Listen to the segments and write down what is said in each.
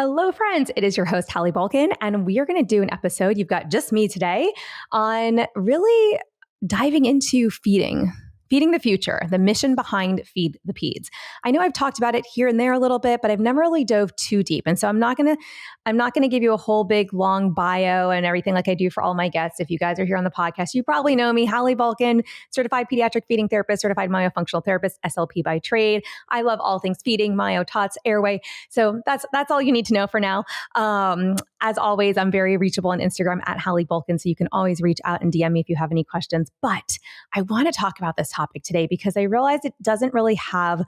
Hello, friends. It is your host, Hallie Bulkin, and we are going to do an episode. You've got just me today on really diving into feeding the future, the mission behind Feed the Peds. I know I've talked about it here and there a little bit, but I've never really dove too deep. And so I'm not going to give you a whole big long bio and everything like I do for all my guests. If you guys are here on the podcast, you probably know me, Hallie Bulkin, certified pediatric feeding therapist, certified myofunctional therapist, SLP by trade. I love all things feeding, myo, tots, airway. So that's all you need to know for now. As always, I'm very reachable on Instagram at Hallie Bulkin, so you can always reach out and DM me if you have any questions. But I want to talk about this topic today because I realized it doesn't really have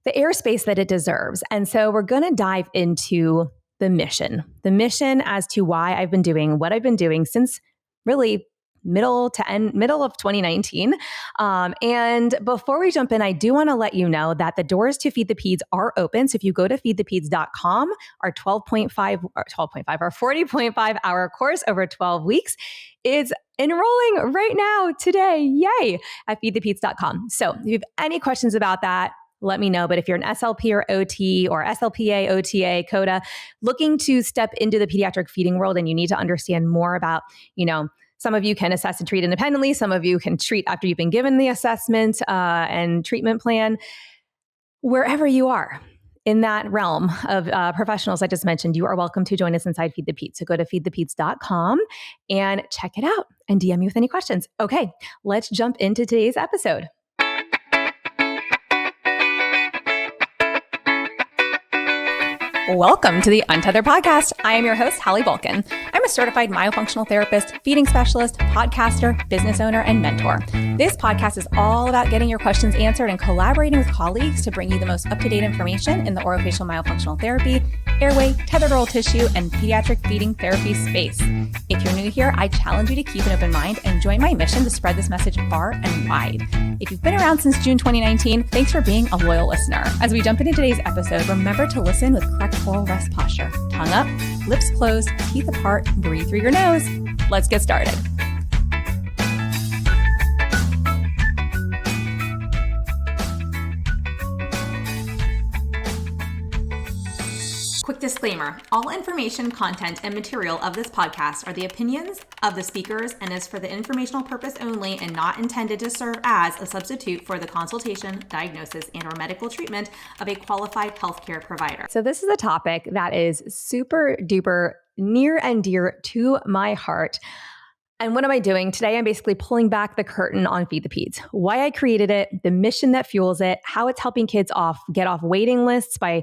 the airspace that it deserves. And so we're going to dive into the mission as to why I've been doing what I've been doing since really middle of 2019. And before we jump in, I do want to let you know that the doors to Feed the Peds are open. So if you go to feedthepeds.com, our 40.5 hour course over 12 weeks is enrolling right now today. Yay! At feedthepeds.com. So if you have any questions about that, let me know. But if you're an SLP or OT or SLPA, OTA, CODA, looking to step into the pediatric feeding world and you need to understand more about, some of you can assess and treat independently. Some of you can treat after you've been given the assessment and treatment plan. Wherever you are in that realm of professionals I just mentioned, you are welcome to join us inside Feed the Peds. So go to feedthepeds.com and check it out and DM me with any questions. Okay, let's jump into today's episode. Welcome to the Untethered Podcast. I am your host, Hallie Bulkin. I'm a certified myofunctional therapist, feeding specialist, podcaster, business owner, and mentor. This podcast is all about getting your questions answered and collaborating with colleagues to bring you the most up-to-date information in the orofacial myofunctional therapy, airway, tethered oral tissue, and pediatric feeding therapy space. If you're new here, I challenge you to keep an open mind and join my mission to spread this message far and wide. If you've been around since June 2019, thanks for being a loyal listener. As we jump into today's episode, remember to listen with correct oral rest posture. Tongue up, lips closed, teeth apart, breathe through your nose. Let's get started. Quick disclaimer, all information, content, and material of this podcast are the opinions of the speakers and is for the informational purpose only and not intended to serve as a substitute for the consultation, diagnosis, and or medical treatment of a qualified healthcare provider. So this is a topic that is super duper near and dear to my heart. And what am I doing? Today, I'm basically pulling back the curtain on Feed the Peds, why I created it, the mission that fuels it, how it's helping kids get off waiting lists by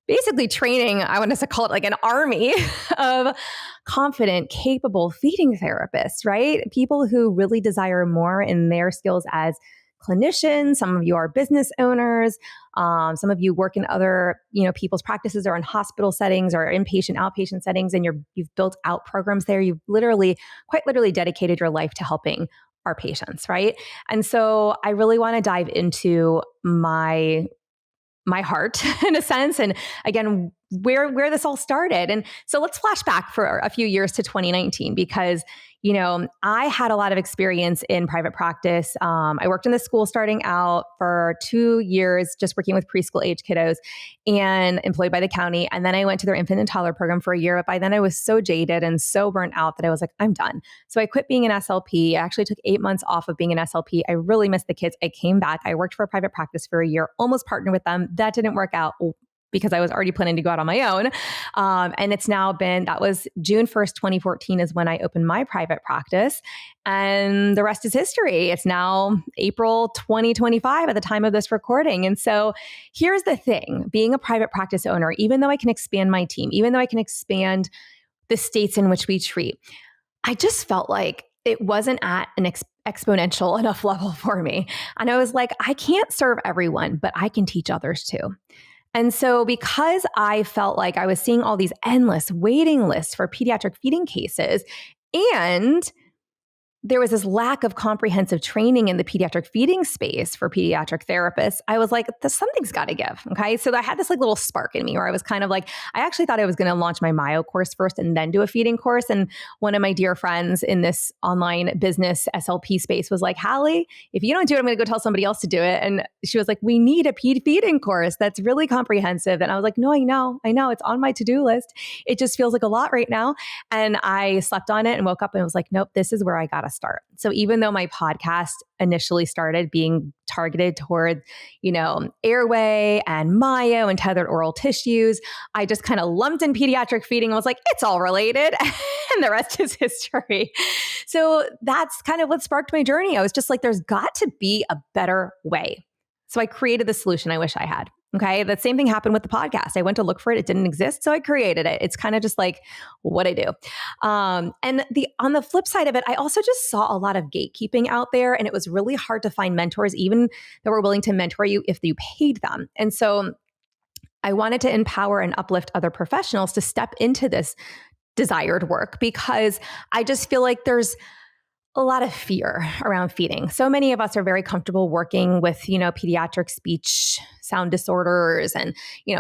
basically training, I want to call it like an army of confident, capable feeding therapists, right? People who really desire more in their skills as clinicians. Some of you are business owners. Some of you work in other, people's practices or in hospital settings or inpatient, outpatient settings, and you've built out programs there. You've quite literally dedicated your life to helping our patients, right? And so I really want to dive into my heart in a sense. And again, where this all started. And so let's flash back for a few years to 2019, because, I had a lot of experience in private practice. I worked in the school starting out for 2 years, just working with preschool age kiddos and employed by the county. And then I went to their infant and toddler program for a year. But by then I was so jaded and so burnt out that I was like, I'm done. So I quit being an SLP. I actually took 8 months off of being an SLP. I really missed the kids. I came back. I worked for a private practice for a year, almost partnered with them. That didn't work out because I was already planning to go out on my own. And it's now that was June 1st, 2014 is when I opened my private practice. And the rest is history. It's now April 2025 at the time of this recording. And so here's the thing, being a private practice owner, even though I can expand my team, even though I can expand the states in which we treat, I just felt like it wasn't at an exponential enough level for me. And I was like, I can't serve everyone, but I can teach others too. And so because I felt like I was seeing all these endless waiting lists for pediatric feeding cases, and there was this lack of comprehensive training in the pediatric feeding space for pediatric therapists. I was like, something's got to give. Okay. So I had this like little spark in me where I was kind of like, I actually thought I was going to launch my myo course first and then do a feeding course. And one of my dear friends in this online business SLP space was like, Hallie, if you don't do it, I'm going to go tell somebody else to do it. And she was like, we need a ped feeding course that's really comprehensive. And I was like, no, I know. It's on my to-do list. It just feels like a lot right now. And I slept on it and woke up and was like, nope, this is where I got to start. So even though my podcast initially started being targeted toward, airway and myo and tethered oral tissues, I just kind of lumped in pediatric feeding and was like, it's all related. And the rest is history. So that's kind of what sparked my journey. I was just like, there's got to be a better way. So I created the solution I wish I had. Okay. The same thing happened with the podcast. I went to look for it. It didn't exist. So I created it. It's kind of just like what I do. And on the flip side of it, I also just saw a lot of gatekeeping out there, and it was really hard to find mentors, even that were willing to mentor you if you paid them. And so I wanted to empower and uplift other professionals to step into this desired work, because I just feel like there's a lot of fear around feeding. So many of us are very comfortable working with, pediatric speech, sound disorders. And,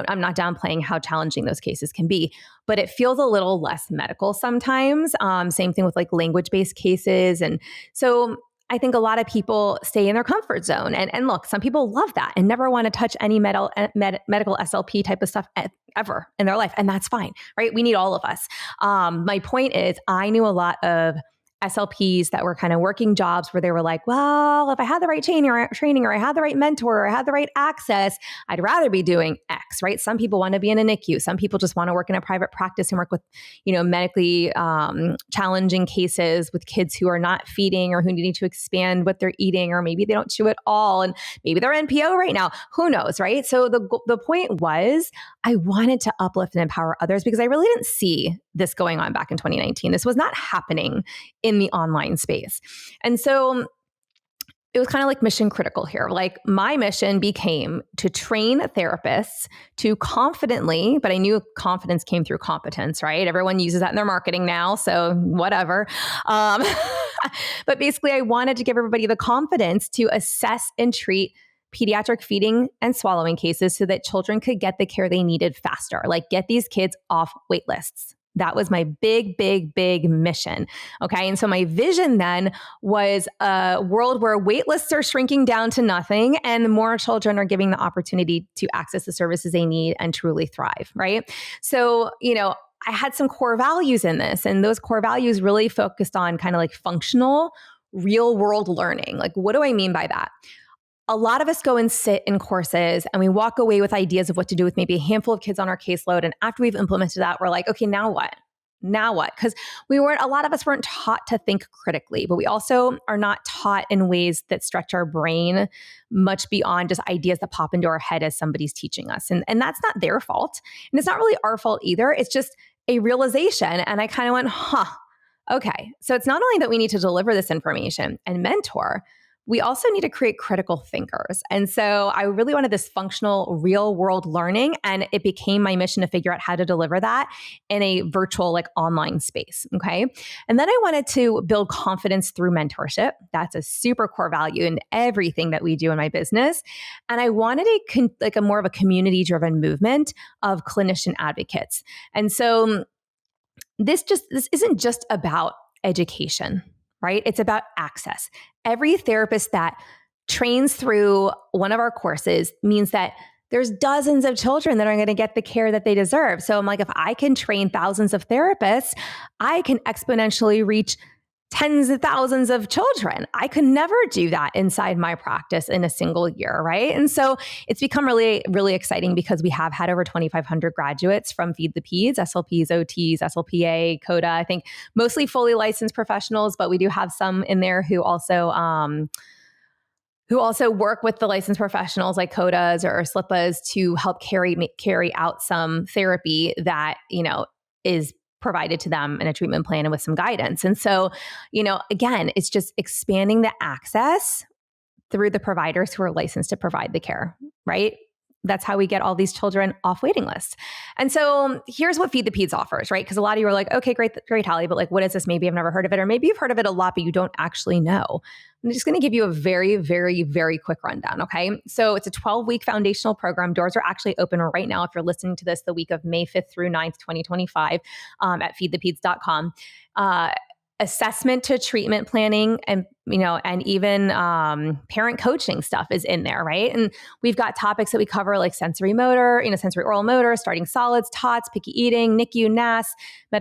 I'm not downplaying how challenging those cases can be, but it feels a little less medical sometimes. Same thing with like language-based cases. And so I think a lot of people stay in their comfort zone. And look, some people love that and never want to touch any medical SLP type of stuff ever in their life. And that's fine, right? We need all of us. My point is, I knew a lot of SLPs that were kind of working jobs where they were like, well, if I had the right training or I had the right mentor or I had the right access, I'd rather be doing X, right? Some people want to be in a NICU. Some people just want to work in a private practice and work with, medically challenging cases with kids who are not feeding or who need to expand what they're eating, or maybe they don't chew at all. And maybe they're NPO right now. Who knows, right? So the point was, I wanted to uplift and empower others because I really didn't see this going on back in 2019. This was not happening in the online space. And so it was kind of like mission critical here. Like my mission became to train therapists to confidently, but I knew confidence came through competence, right? Everyone uses that in their marketing now, so whatever. But basically I wanted to give everybody the confidence to assess and treat pediatric feeding and swallowing cases so that children could get the care they needed faster, like get these kids off waitlists. That was my big, big, big mission. Okay. And so my vision then was a world where waitlists are shrinking down to nothing and more children are giving the opportunity to access the services they need and truly thrive. Right. So, I had some core values in this, and those core values really focused on kind of like functional, real world learning. Like, what do I mean by that? A lot of us go and sit in courses and we walk away with ideas of what to do with maybe a handful of kids on our caseload. And after we've implemented that, we're like, okay, now what? Now what? Because a lot of us weren't taught to think critically, but we also are not taught in ways that stretch our brain much beyond just ideas that pop into our head as somebody's teaching us. And that's not their fault. And it's not really our fault either. It's just a realization. And I kind of went, okay. So it's not only that we need to deliver this information and mentor, we also need to create critical thinkers. And so I really wanted this functional real world learning, and it became my mission to figure out how to deliver that in a virtual, like online space. Okay. And then I wanted to build confidence through mentorship. That's a super core value in everything that we do in my business. And I wanted a more of a community driven movement of clinician advocates. And so this isn't just about education, right? It's about access. Every therapist that trains through one of our courses means that there's dozens of children that are going to get the care that they deserve. So I'm like, if I can train thousands of therapists, I can exponentially reach tens of thousands of children. I could never do that inside my practice in a single year, right? And so it's become really, really exciting because we have had over 2,500 graduates from Feed the Peds, SLPs, OTs, SLPA, CODA, I think mostly fully licensed professionals, but we do have some in there who also work with the licensed professionals like CODAs or SLPAs to help carry out some therapy that, is provided to them in a treatment plan and with some guidance. And so, again, it's just expanding the access through the providers who are licensed to provide the care, right? that's how we get all these children off waiting lists. And so here's what Feed the Peds offers, right? Because a lot of you are like, okay, great, Hallie, but like, what is this? Maybe I've never heard of it, or maybe you've heard of it a lot, but you don't actually know. I'm just going to give you a very, very, very quick rundown, okay? So it's a 12-week foundational program. Doors are actually open right now if you're listening to this the week of May 5th through 9th, 2025 at feedthepeds.com. Assessment to treatment planning and even parent coaching stuff is in there, right? And we've got topics that we cover like sensory motor, sensory oral motor, starting solids, TOTS, picky eating, NICU, NAS,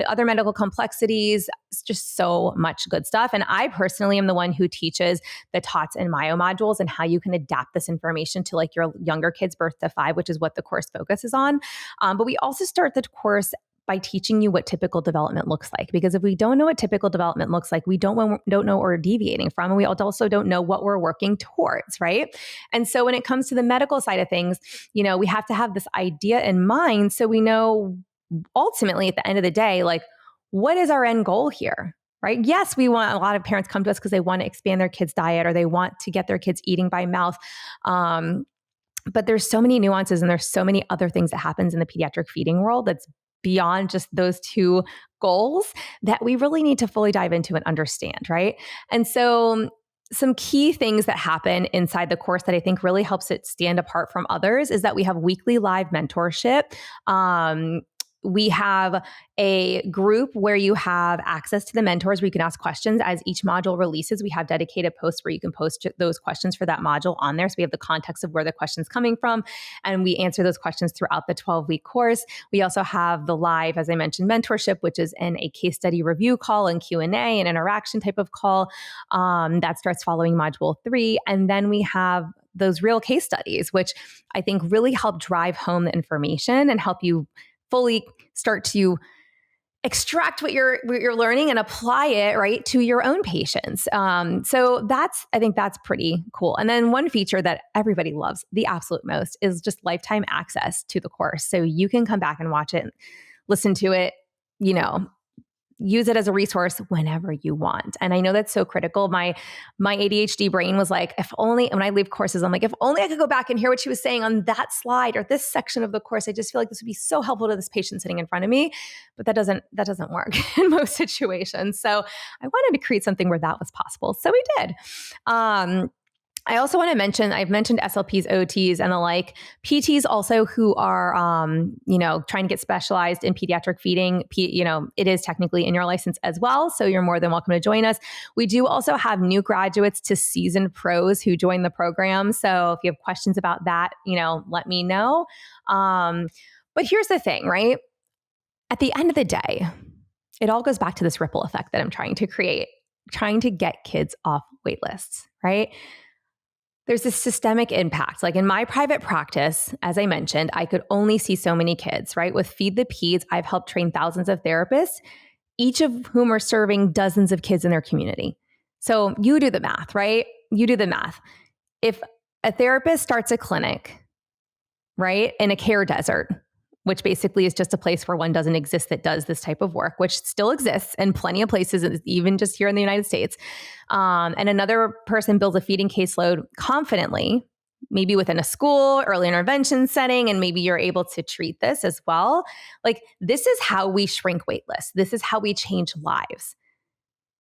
other medical complexities. It's just so much good stuff. And I personally am the one who teaches the TOTS and myo modules and how you can adapt this information to like your younger kids birth to 5, which is what the course focuses on. But we also start the course by teaching you what typical development looks like. Because if we don't know what typical development looks like, we don't know what we're deviating from. And we also don't know what we're working towards, right? And so when it comes to the medical side of things, we have to have this idea in mind so we know ultimately at the end of the day, like, what is our end goal here? Right? Yes, we want, a lot of parents come to us because they want to expand their kids' diet or they want to get their kids eating by mouth. But there's so many nuances and there's so many other things that happens in the pediatric feeding world that's beyond just those two goals that we really need to fully dive into and understand, right? And so some key things that happen inside the course that I think really helps it stand apart from others is that we have weekly live mentorship. We have a group where you have access to the mentors where you can ask questions. As each module releases, we have dedicated posts where you can post those questions for that module on there. So we have the context of where the question's coming from, and we answer those questions throughout the 12-week course. We also have the live, as I mentioned, mentorship, which is in a case study review call and Q&A, an interaction type of call that starts following module 3. And then we have those real case studies, which I think really help drive home the information and help you fully start to extract what you're learning and apply it right to your own patients. So I think that's pretty cool. And then one feature that everybody loves the absolute most is just lifetime access to the course. So you can come back and watch it, and listen to it, use it as a resource whenever you want. And I know that's so critical. My ADHD brain was like, if only, when I leave courses, I'm like, if only I could go back and hear what she was saying on that slide or this section of the course. I just feel like this would be so helpful to this patient sitting in front of me. But that doesn't work in most situations. So I wanted to create something where that was possible. So we did. I also want to mention, I've mentioned SLPs, OTs, and the like. PTs also who are, trying to get specialized in pediatric feeding. It is technically in your license as well. So you're more than welcome to join us. We do also have new graduates to seasoned pros who join the program. So if you have questions about that, let me know. But here's the thing, right? At the end of the day, it all goes back to this ripple effect that I'm trying to create, trying to get kids off wait lists, right? There's this systemic impact. Like in my private practice, as I mentioned, I could only see so many kids, right? With Feed the Peds, I've helped train thousands of therapists, each of whom are serving dozens of kids in their community. So you do the math, right? You do the math. If a therapist starts a clinic, right, in a care desert, which basically is just a place where one doesn't exist that does this type of work, which still exists in plenty of places, even just here in the United States. And another person builds a feeding caseload confidently, maybe within a school, early intervention setting, and maybe you're able to treat this as well. Like, this is how we shrink wait lists. This is how we change lives.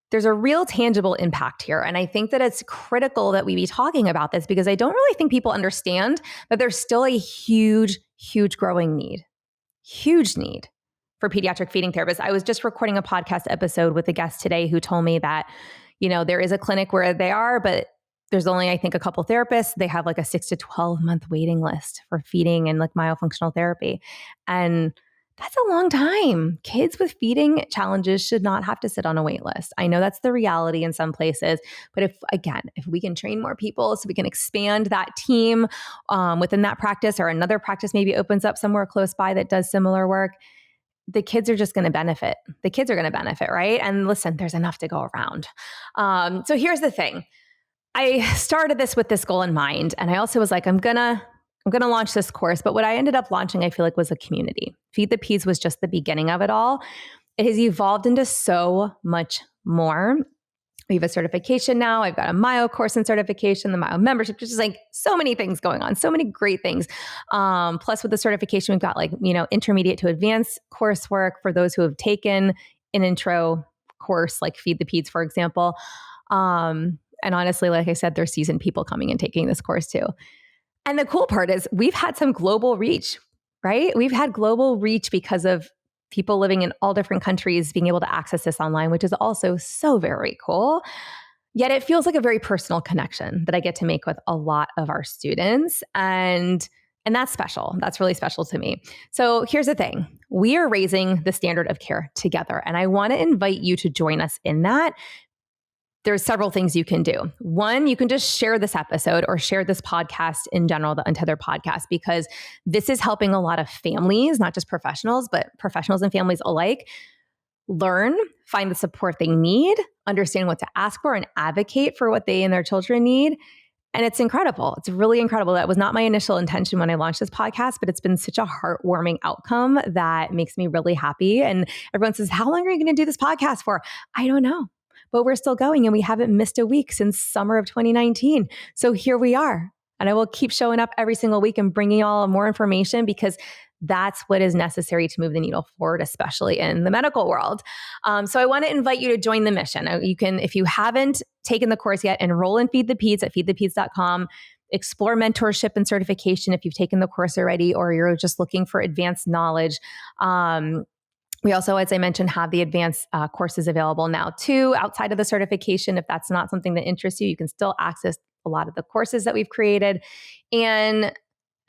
There's a real tangible impact here. And I think that it's critical that we be talking about this because I don't really think people understand that there's still a huge, huge growing need. Huge need for pediatric feeding therapists. I was just recording a podcast episode with a guest today who told me that, there is a clinic where they are, but there's only, I think, a couple therapists. They have like a 6 to 12 month waiting list for feeding and like myofunctional therapy. And that's a long time. Kids with feeding challenges should not have to sit on a wait list. I know that's the reality in some places, but if we can train more people so we can expand that team within that practice, or another practice maybe opens up somewhere close by that does similar work, the kids are just going to benefit. The kids are going to benefit, right? And listen, there's enough to go around. So here's the thing. I started this with this goal in mind. And I also was like, I'm going to launch this course. But what I ended up launching, I feel like, was a community. Feed the Peds was just the beginning of it all. It has evolved into so much more. We have a certification now. I've got a myo course and certification, the myo membership, which is like so many things going on, so many great things. Plus with the certification, we've got like, intermediate to advanced coursework for those who have taken an intro course, like Feed the Peds, for example. And honestly, like I said, there's seasoned people coming and taking this course too. And the cool part is we've had some global reach, right? We've had global reach because of people living in all different countries being able to access this online, which is also so very cool. Yet it feels like a very personal connection that I get to make with a lot of our students. And that's special. That's really special to me. So here's the thing. We are raising the standard of care together. And I want to invite you to join us in that. There's several things you can do. One, you can just share this episode or share this podcast in general, the Untethered Podcast, because this is helping a lot of families, not just professionals, but professionals and families alike, learn, find the support they need, understand what to ask for, and advocate for what they and their children need. And it's incredible. It's really incredible. That was not my initial intention when I launched this podcast, but it's been such a heartwarming outcome that makes me really happy. And everyone says, how long are you going to do this podcast for? I don't know. But we're still going and we haven't missed a week since summer of 2019. So here we are. And I will keep showing up every single week and bringing you all more information because that's what is necessary to move the needle forward, especially in the medical world. So I want to invite you to join the mission. You can, if you haven't taken the course yet, enroll in Feed the Peds at feedthepeds.com. Explore mentorship and certification if you've taken the course already or you're just looking for advanced knowledge. We also, as I mentioned, have the advanced courses available now too, outside of the certification. If that's not something that interests you, you can still access a lot of the courses that we've created. And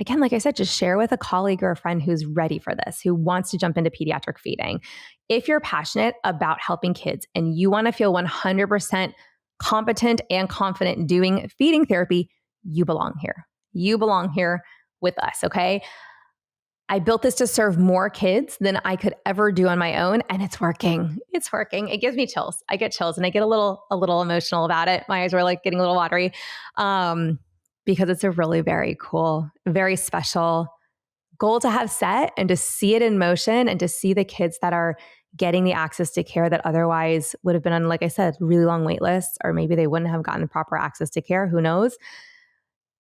again, like I said, just share with a colleague or a friend who's ready for this, who wants to jump into pediatric feeding. If you're passionate about helping kids and you want to feel 100% competent and confident doing feeding therapy, you belong here. You belong here with us, okay? I built this to serve more kids than I could ever do on my own, and it's working. It's working. It gives me chills. I get chills, and I get a little emotional about it. My eyes are like getting a little watery because it's a really very cool, very special goal to have set and to see it in motion and to see the kids that are getting the access to care that otherwise would have been on, like I said, really long wait lists, or maybe they wouldn't have gotten proper access to care. Who knows?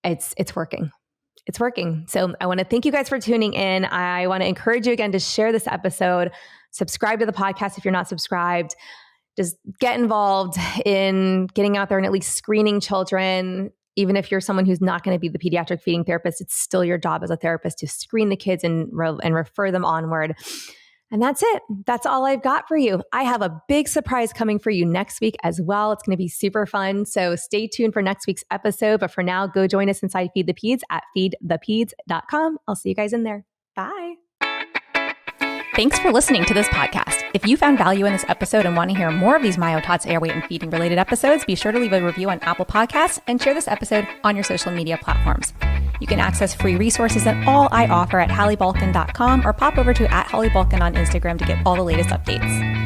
It's working. It's working. So I want to thank you guys for tuning in. I want to encourage you again to share this episode, subscribe to the podcast if you're not subscribed. Just get involved in getting out there and at least screening children. Even if you're someone who's not going to be the pediatric feeding therapist, it's still your job as a therapist to screen the kids and refer them onward. And that's it. That's all I've got for you. I have a big surprise coming for you next week as well. It's going to be super fun. So stay tuned for next week's episode. But for now, go join us inside Feed the Peds at feedthepeds.com. I'll see you guys in there. Bye. Thanks for listening to this podcast. If you found value in this episode and want to hear more of these myotots, airway, and feeding related episodes, be sure to leave a review on Apple Podcasts and share this episode on your social media platforms. You can access free resources and all I offer at HallieBulkin.com or pop over to @HallieBulkin on Instagram to get all the latest updates.